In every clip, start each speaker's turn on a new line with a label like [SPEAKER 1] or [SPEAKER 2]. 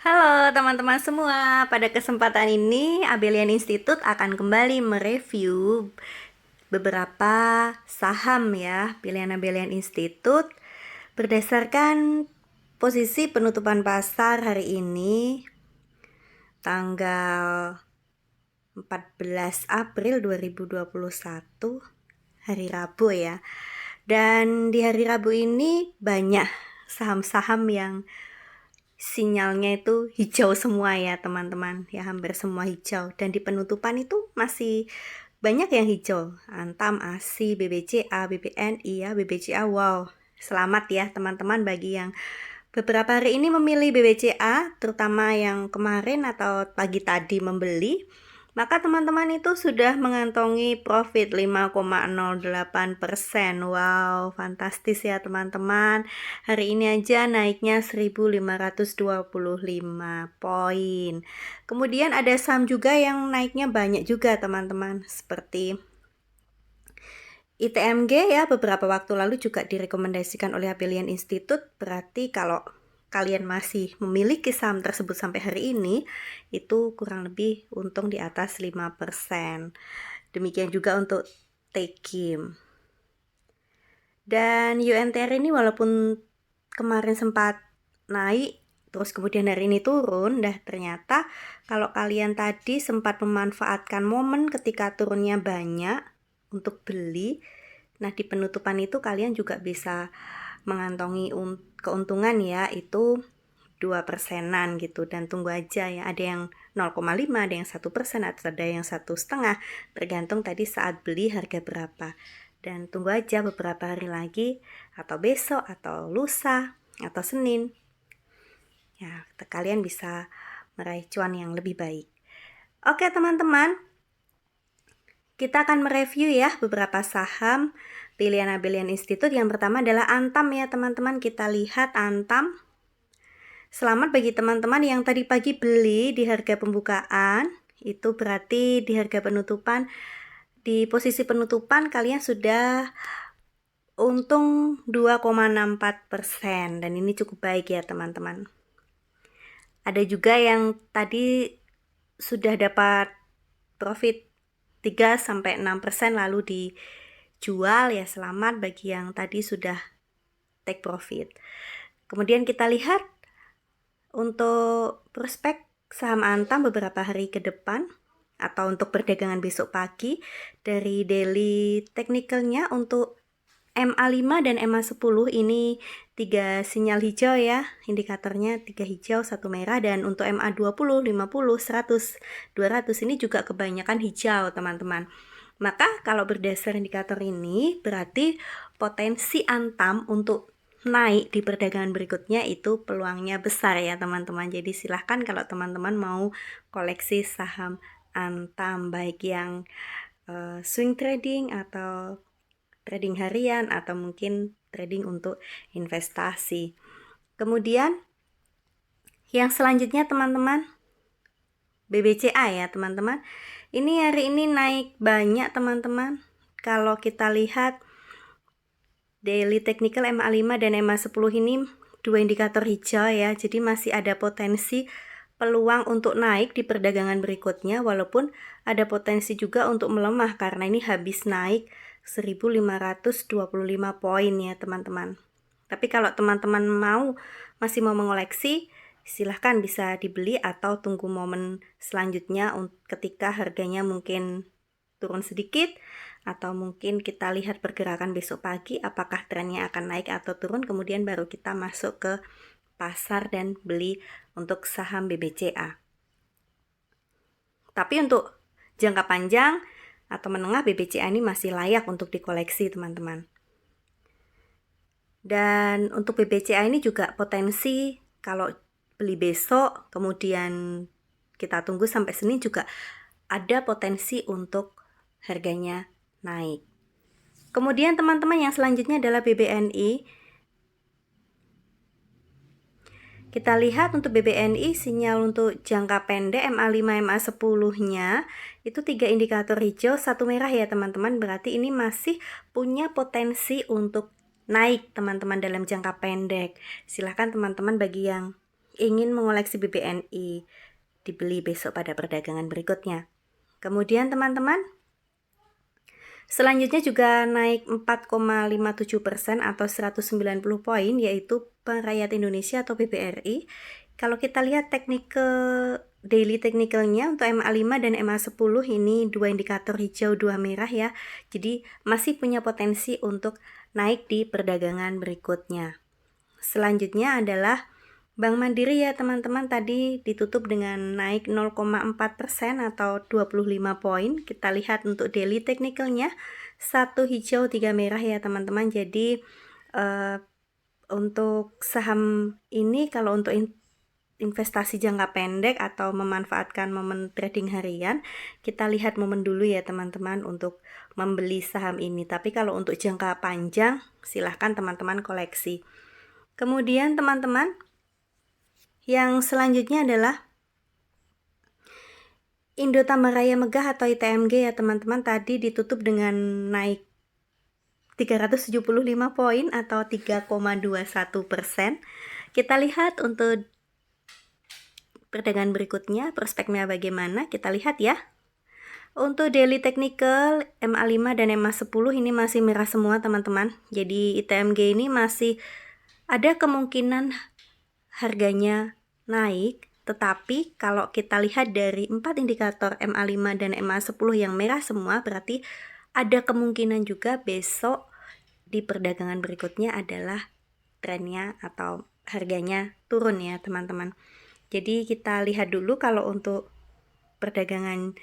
[SPEAKER 1] Halo teman-teman semua, pada kesempatan ini Abelian Institute akan kembali mereview beberapa saham ya, pilihan Abelian Institute berdasarkan posisi penutupan pasar hari ini tanggal 14 April 2021, hari Rabu ya. Dan di hari Rabu ini banyak saham-saham yang sinyalnya itu hijau semua ya teman-teman, ya hampir semua hijau, dan di penutupan itu masih banyak yang hijau. Antam, ASI, BBCA, BBNI ya, BBCA. Wow, selamat ya teman-teman bagi yang beberapa hari ini memilih BBCA, terutama yang kemarin atau pagi tadi membeli. Maka teman-teman itu sudah mengantongi profit 5,08%. Wow, fantastis ya teman-teman. Hari ini aja naiknya 1525 poin. Kemudian ada saham juga yang naiknya banyak juga teman-teman, seperti ITMG ya, beberapa waktu lalu juga direkomendasikan oleh Abelian Institute. Berarti kalau kalian masih memiliki saham tersebut sampai hari ini, itu kurang lebih untung di atas 5%. Demikian juga untuk Tekim. Dan UNTR ini walaupun kemarin sempat naik, terus kemudian hari ini turun, ternyata kalau kalian tadi sempat memanfaatkan momen ketika turunnya banyak untuk beli, nah di penutupan itu kalian juga bisa mengantongi keuntungan ya, itu 2%-an gitu. Dan tunggu aja ya, ada yang 0,5, ada yang 1%, atau ada yang 1,5, tergantung tadi saat beli harga berapa. Dan tunggu aja beberapa hari lagi, atau besok, atau lusa, atau Senin, ya kalian bisa meraih cuan yang lebih baik. Oke teman-teman, kita akan mereview ya beberapa saham pilihan Abelian Institute. Yang pertama adalah Antam ya teman-teman. Kita lihat Antam. Selamat bagi teman-teman yang tadi pagi beli di harga pembukaan. Itu berarti di harga penutupan, di posisi penutupan kalian sudah untung 2,64%. Dan ini cukup baik ya teman-teman. Ada juga yang tadi sudah dapat profit 3-6% lalu dijual ya, selamat bagi yang tadi sudah take profit. Kemudian kita lihat untuk prospek saham Antam beberapa hari ke depan atau untuk perdagangan besok pagi. Dari daily technicalnya untuk MA5 dan MA10 ini 3 sinyal hijau ya, indikatornya 3 hijau, 1 merah. Dan untuk MA20, 50, 100, 200 ini juga kebanyakan hijau teman-teman. Maka kalau berdasar indikator ini berarti potensi Antam untuk naik di perdagangan berikutnya itu peluangnya besar ya teman-teman. Jadi silahkan kalau teman-teman mau koleksi saham Antam, baik yang swing trading atau trading harian atau mungkin trading untuk investasi. Kemudian yang selanjutnya teman-teman, BBCA ya teman-teman. Ini hari ini naik banyak teman-teman. Kalau kita lihat daily technical MA5 dan MA10 ini dua indikator hijau ya. Jadi masih ada potensi peluang untuk naik di perdagangan berikutnya, walaupun ada potensi juga untuk melemah karena ini habis naik 1525 poin ya teman-teman. Tapi kalau teman-teman masih mau mengoleksi, silahkan bisa dibeli atau tunggu momen selanjutnya ketika harganya mungkin turun sedikit, atau mungkin kita lihat pergerakan besok pagi apakah trennya akan naik atau turun, kemudian baru kita masuk ke pasar dan beli untuk saham BBCA. Tapi untuk jangka panjang atau menengah, BBCA ini masih layak untuk dikoleksi teman-teman. Dan untuk BBCA ini juga potensi kalau beli besok kemudian kita tunggu sampai Senin juga ada potensi untuk harganya naik. Kemudian teman-teman yang selanjutnya adalah BBNI. Kita lihat untuk BBNI sinyal untuk jangka pendek MA5 MA10-nya itu 3 indikator hijau, 1 merah ya teman-teman. Berarti ini masih punya potensi untuk naik teman-teman dalam jangka pendek. Silahkan teman-teman bagi yang ingin mengoleksi BBNI, dibeli besok pada perdagangan berikutnya. Kemudian teman-teman, selanjutnya juga naik 4,57% atau 190 poin, yaitu Bank Rakyat Indonesia atau BBRI. Kalau kita lihat daily technicalnya untuk MA5 dan MA10 ini dua indikator hijau, dua merah ya. Jadi masih punya potensi untuk naik di perdagangan berikutnya. Selanjutnya adalah Bank Mandiri ya teman-teman, tadi ditutup dengan naik 0,4% atau 25 poin. Kita lihat untuk daily technicalnya, satu hijau, tiga merah ya teman-teman. Jadi untuk saham ini kalau untuk investasi jangka pendek atau memanfaatkan momen trading harian, kita lihat momen dulu ya teman-teman untuk membeli saham ini. Tapi kalau untuk jangka panjang, silahkan teman-teman koleksi. Kemudian teman-teman, yang selanjutnya adalah Indo Tambaraya Megah atau ITMG ya teman-teman, tadi ditutup dengan naik 375 poin atau 3,21%. Kita lihat untuk perdagangan berikutnya, prospeknya bagaimana, kita lihat ya. Untuk daily technical, MA5 dan MA10 ini masih merah semua teman-teman. Jadi ITMG ini masih ada kemungkinan harganya naik, tetapi kalau kita lihat dari 4 indikator MA5 dan MA10 yang merah semua, berarti ada kemungkinan juga besok di perdagangan berikutnya adalah trennya atau harganya turun ya teman-teman. Jadi kita lihat dulu kalau untuk perdagangan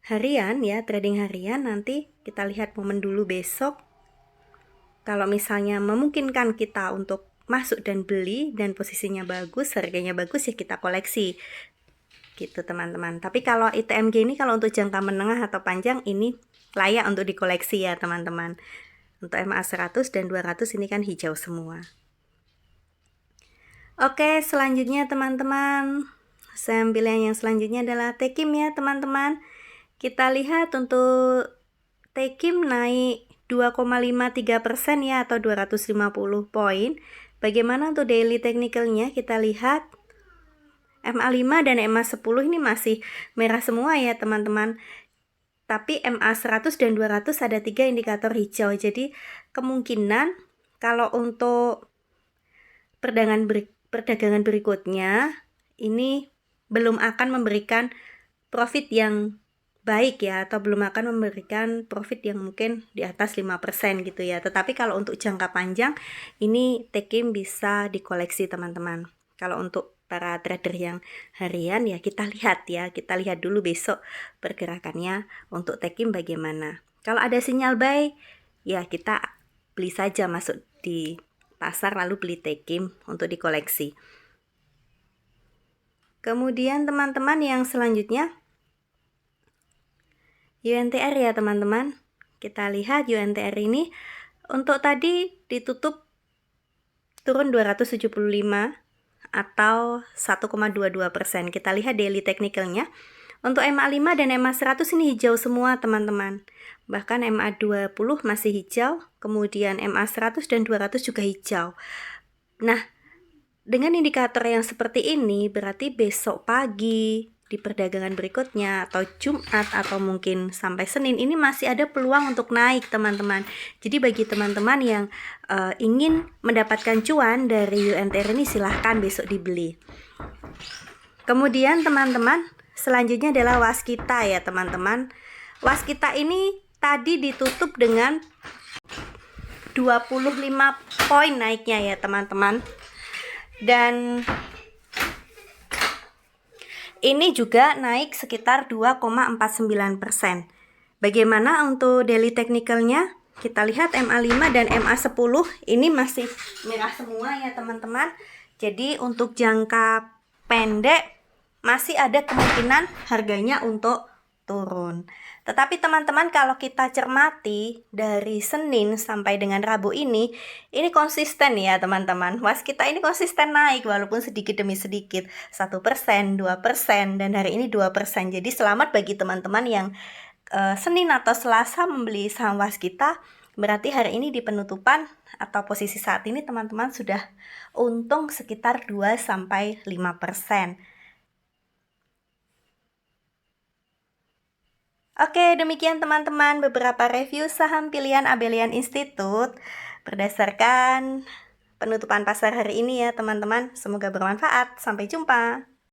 [SPEAKER 1] harian ya, trading harian, nanti kita lihat momen dulu besok. Kalau misalnya memungkinkan kita untuk masuk dan beli dan posisinya bagus, harganya bagus ya kita koleksi gitu teman-teman. Tapi kalau ITMG ini kalau untuk jangka menengah atau panjang ini layak untuk dikoleksi ya teman-teman. Untuk MA 100 dan 200 ini kan hijau semua. Oke, selanjutnya teman-teman, saham pilihan yang selanjutnya adalah Tekim ya teman-teman. Kita lihat untuk Tekim naik 2,53% ya atau 250 poin. Bagaimana untuk daily technicalnya? Kita lihat MA5 dan MA10 ini masih merah semua ya teman-teman. Tapi MA100 dan 200 ada 3 indikator hijau. Jadi kemungkinan kalau untuk perdagangan berikutnya ini belum akan memberikan profit yang baik ya, atau belum akan memberikan profit yang mungkin di atas 5% gitu ya. Tetapi kalau untuk jangka panjang ini Tekim bisa dikoleksi teman-teman. Kalau untuk para trader yang harian ya kita lihat dulu besok pergerakannya untuk Tekim bagaimana. Kalau ada sinyal buy ya kita beli saja, masuk di pasar lalu beli Tekim untuk dikoleksi. Kemudian teman-teman yang selanjutnya UNTR ya teman-teman. Kita lihat UNTR ini untuk tadi ditutup turun 275 atau 1,22%. Kita lihat daily technicalnya. Untuk MA5 dan MA100 ini hijau semua teman-teman. Bahkan MA20 masih hijau, kemudian MA100 dan 200 juga hijau. Nah, dengan indikator yang seperti ini berarti besok pagi di perdagangan berikutnya atau Jumat atau mungkin sampai Senin ini masih ada peluang untuk naik teman-teman. Jadi bagi teman-teman yang ingin mendapatkan cuan dari UNTR ini silahkan besok dibeli. Kemudian teman-teman, selanjutnya adalah Waskita ya teman-teman. Waskita ini tadi ditutup dengan 25 poin naiknya ya teman-teman. Dan ini juga naik sekitar 2,49%. Bagaimana untuk daily technicalnya? Kita lihat MA5 dan MA10 ini masih merah semua ya teman-teman. Jadi untuk jangka pendek masih ada kemungkinan harganya untuk turun. Tetapi teman-teman kalau kita cermati dari Senin sampai dengan Rabu ini konsisten ya teman-teman. Waskita ini konsisten naik walaupun sedikit demi sedikit, 1%, 2%, dan hari ini 2%. Jadi selamat bagi teman-teman yang Senin atau Selasa membeli saham Waskita. Berarti hari ini di penutupan atau posisi saat ini teman-teman sudah untung sekitar 2-5%. Oke, demikian teman-teman beberapa review saham pilihan Abelian Institute berdasarkan penutupan pasar hari ini ya teman-teman. Semoga bermanfaat. Sampai jumpa.